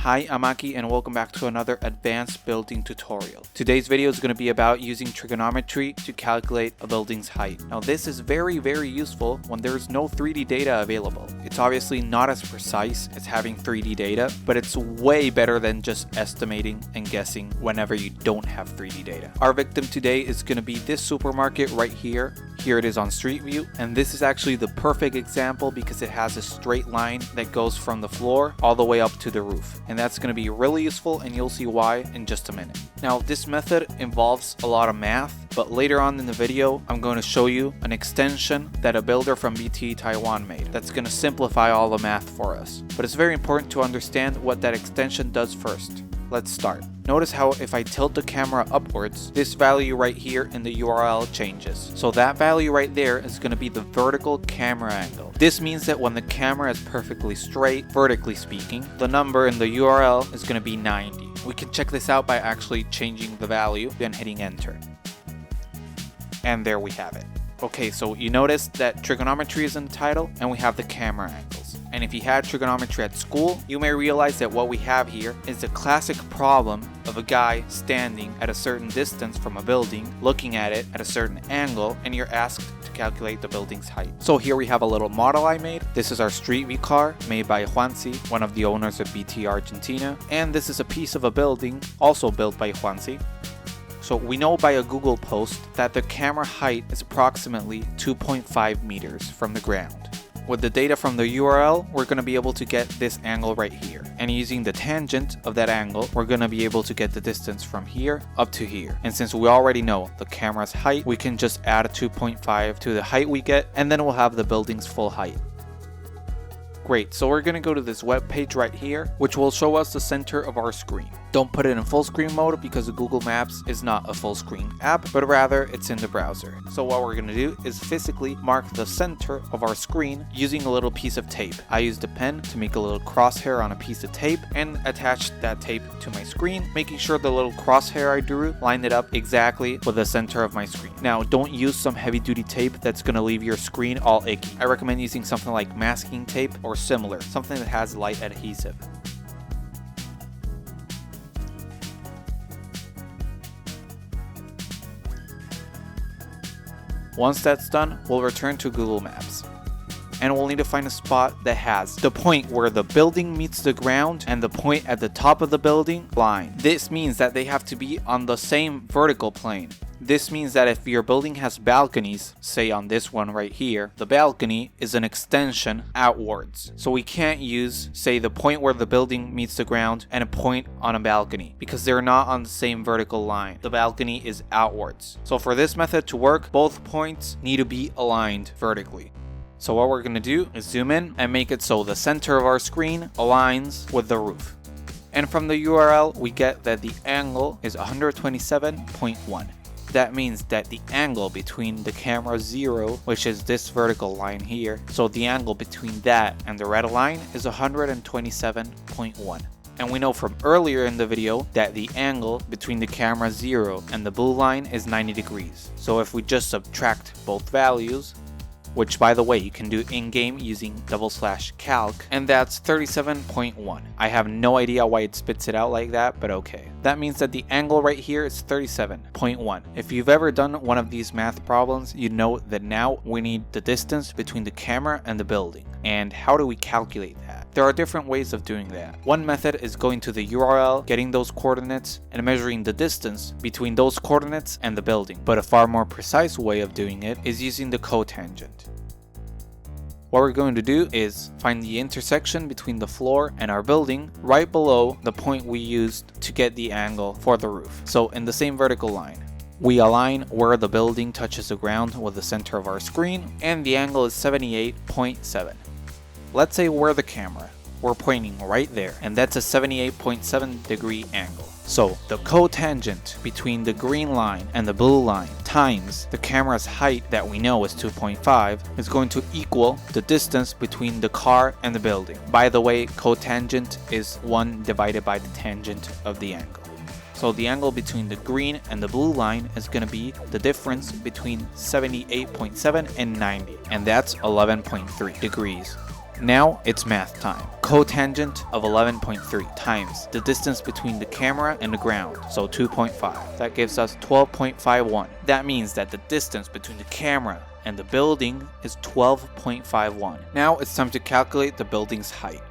Hi, I'm Aki and welcome back to another advanced building tutorial. Today's video is going to be about using trigonometry to calculate a building's height. Now this is very useful when there's no 3D data available. It's obviously not as precise as having 3D data, but it's way better than just estimating and guessing whenever you don't have 3D data. Our victim today is going to be this supermarket right here. Here it is on Street View, and this is actually the perfect example because it has a straight line that goes from the floor all the way up to the roof. And that's going to be really useful, and you'll see why in just a minute. Now this method involves a lot of math, but later on in the video I'm going to show you an extension that a builder from BTE Taiwan made that's going to simplify all the math for us. But it's very important to understand what that extension does first. Let's start. Notice how if I tilt the camera upwards, this value right here in the URL changes. So that value right there is going to be the vertical camera angle. This means that when the camera is perfectly straight, vertically speaking, the number in the URL is going to be 90. We can check this out by actually changing the value and hitting enter. And there we have it. Okay, so you notice that trigonometry is in the title and we have the camera angles. And if you had trigonometry at school, you may realize that what we have here is a classic problem of a guy standing at a certain distance from a building, looking at it at a certain angle, and you're asked to calculate the building's height. So here we have a little model I made. This is our Street View car made by Juanzi, one of the owners of BTE Argentina. And this is a piece of a building also built by Juanzi. So we know by a Google post that the camera height is approximately 2.5 meters from the ground. With the data from the URL, we're going to be able to get this angle right here. And using the tangent of that angle, we're going to be able to get the distance from here up to here. And since we already know the camera's height, we can just add a 2.5 to the height we get, and then we'll have the building's full height. Great, so we're going to go to this web page right here, which will show us the center of our screen. Don't put it in full screen mode because Google Maps is not a full screen app, but rather it's in the browser. So what we're going to do is physically mark the center of our screen using a little piece of tape. I used a pen to make a little crosshair on a piece of tape and attached that tape to my screen, making sure the little crosshair I drew lined it up exactly with the center of my screen. Now don't use some heavy duty tape that's going to leave your screen all icky. I recommend using something like masking tape or similar, something that has light adhesive. Once that's done, we'll return to Google Maps. And we'll need to find a spot that has the point where the building meets the ground and the point at the top of the building line. This means that they have to be on the same vertical plane. This means that if your building has balconies, say on this one right here, the balcony is an extension outwards. So we can't use, say, the point where the building meets the ground and a point on a balcony because they're not on the same vertical line. The balcony is outwards. So for this method to work, both points need to be aligned vertically. So what we're going to do is zoom in and make it so the center of our screen aligns with the roof. And from the URL, we get that the angle is 127.1. That means that the angle between the camera 0, which is this vertical line here, so the angle between that and the red line is 127.1. And we know from earlier in the video that the angle between the camera 0 and the blue line is 90 degrees. So if we just subtract both values, which by the way you can do in-game using /calc, and that's 37.1. I have no idea why it spits it out like that, but okay. That means that the angle right here is 37.1. If you've ever done one of these math problems, you know that now we need the distance between the camera and the building. And how do we calculate that? There are different ways of doing that. One method is going to the URL, getting those coordinates, and measuring the distance between those coordinates and the building. But a far more precise way of doing it is using the cotangent. What we're going to do is find the intersection between the floor and our building right below the point we used to get the angle for the roof. So in the same vertical line, we align where the building touches the ground with the center of our screen, and the angle is 78.7. Let's say we're the camera. We're pointing right there, and that's a 78.7 degree angle. So the cotangent between the green line and the blue line times the camera's height that we know is 2.5 is going to equal the distance between the car and the building. By the way, cotangent is 1 divided by the tangent of the angle. So the angle between the green and the blue line is going to be the difference between 78.7 and 90, and that's 11.3 degrees. Now it's math time. Cotangent of 11.3 times the distance between the camera and the ground, so 2.5. That gives us 12.51. That means that the distance between the camera and the building is 12.51. Now it's time to calculate the building's height.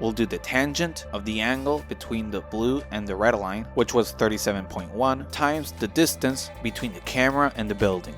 We'll do the tangent of the angle between the blue and the red line, which was 37.1, times the distance between the camera and the building.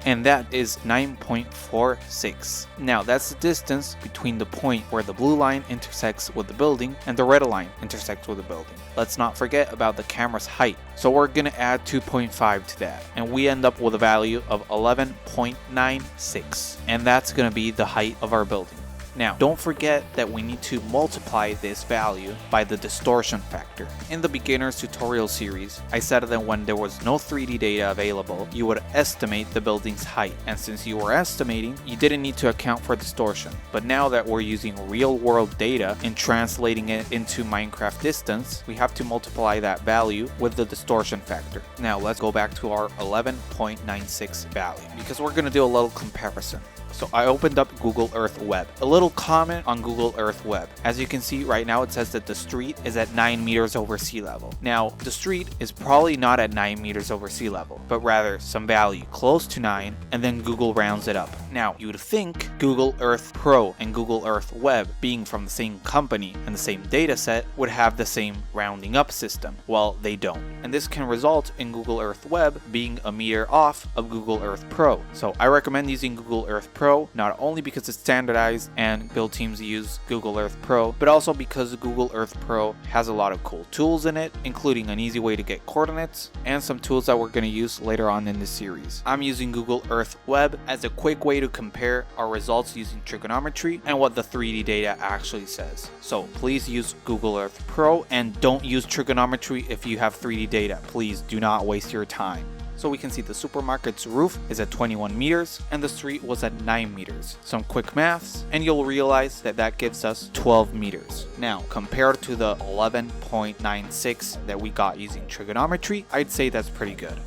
And that is 9.46. Now that's the distance between the point where the blue line intersects with the building and the red line intersects with the building. Let's not forget about the camera's height. So we're gonna add 2.5 to that, and we end up with a value of 11.96. And that's gonna be the height of our building. Now, don't forget that we need to multiply this value by the distortion factor. In the beginner's tutorial series, I said that when there was no 3D data available, you would estimate the building's height. And since you were estimating, you didn't need to account for distortion. But now that we're using real-world data and translating it into Minecraft distance, we have to multiply that value with the distortion factor. Now, let's go back to our 11.96 value, because we're going to do a little comparison. So I opened up Google Earth Web. A little comment on Google Earth Web. As you can see right now, it says that the street is at 9 meters over sea level. Now, the street is probably not at 9 meters over sea level, but rather some value close to 9, and then Google rounds it up. Now, you would think Google Earth Pro and Google Earth Web, being from the same company and the same data set, would have the same rounding up system. Well, they don't. And this can result in Google Earth Web being a meter off of Google Earth Pro. So I recommend using Google Earth Pro, not only because it's standardized and build teams use Google Earth Pro, but also because Google Earth Pro has a lot of cool tools in it, including an easy way to get coordinates and some tools that we're going to use later on in this series. I'm using Google Earth Web as a quick way to compare our results using trigonometry and what the 3D data actually says. So please use Google Earth Pro and don't use trigonometry if you have 3D data. Please do not waste your time. So we can see the supermarket's roof is at 21 meters and the street was at 9 meters. Some quick maths and you'll realize that that gives us 12 meters. Now, compared to the 11.96 that we got using trigonometry, I'd say that's pretty good.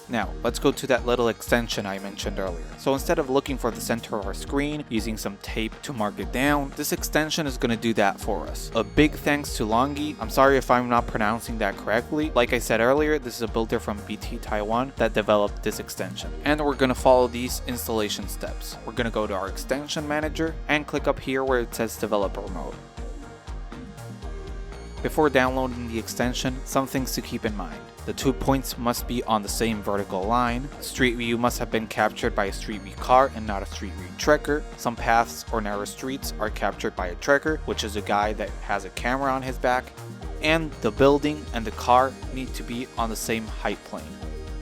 Now, let's go to that little extension I mentioned earlier. So instead of looking for the center of our screen, using some tape to mark it down, this extension is going to do that for us. A big thanks to Longhi. I'm sorry if I'm not pronouncing that correctly. Like I said earlier, this is a builder from BTE Taiwan that developed this extension. And we're going to follow these installation steps. We're going to go to our extension manager and click up here where it says developer mode. Before downloading the extension, some things to keep in mind. The 2 points must be on the same vertical line. Street view must have been captured by a street view car and not a street view trekker. Some paths or narrow streets are captured by a trekker, which is a guy that has a camera on his back. And the building and the car need to be on the same height plane.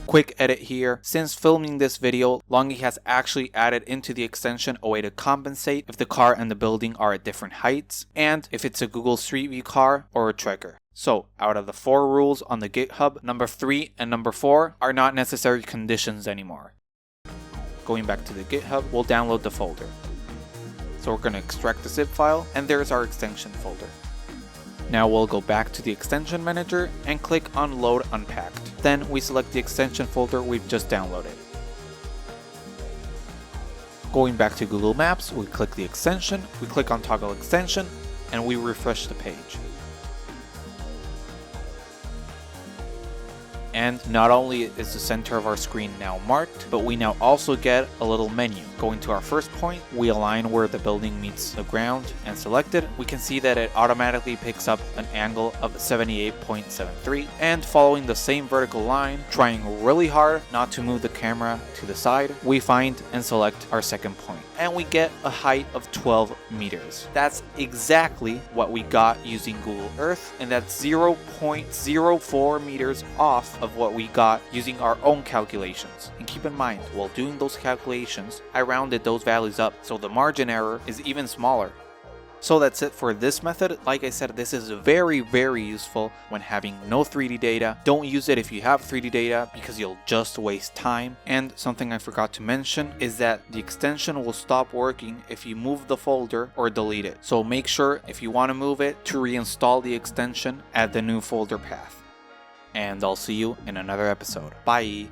Quick edit here, since filming this video, Longhi has actually added into the extension a way to compensate if the car and the building are at different heights, and if it's a Google Street View car or a trekker. So, out of the 4 rules on the GitHub, number 3 and number 4 are not necessary conditions anymore. Going back to the GitHub, we'll download the folder. So we're going to extract the zip file, and there's our extension folder. Now we'll go back to the extension manager and click on Load Unpacked. Then we select the extension folder we've just downloaded. Going back to Google Maps, we click the extension, we click on Toggle Extension, and we refresh the page. And not only is the center of our screen now marked, but we now also get a little menu. Going to our first point, we align where the building meets the ground and select it. We can see that it automatically picks up an angle of 78.73, and following the same vertical line, trying really hard not to move the camera to the side, we find and select our second point. And we get a height of 12 meters. That's exactly what we got using Google Earth, and that's 0.04 meters off of what we got using our own calculations. And keep in mind, while doing those calculations, I rounded those values up, so the margin error is even smaller. So that's it for this method. Like I said, this is very, very useful when having no 3D data. Don't use it if you have 3D data because you'll just waste time. And something I forgot to mention is that the extension will stop working if you move the folder or delete it. So make sure if you want to move it to reinstall the extension, add the new folder path. And I'll see you in another episode. Bye!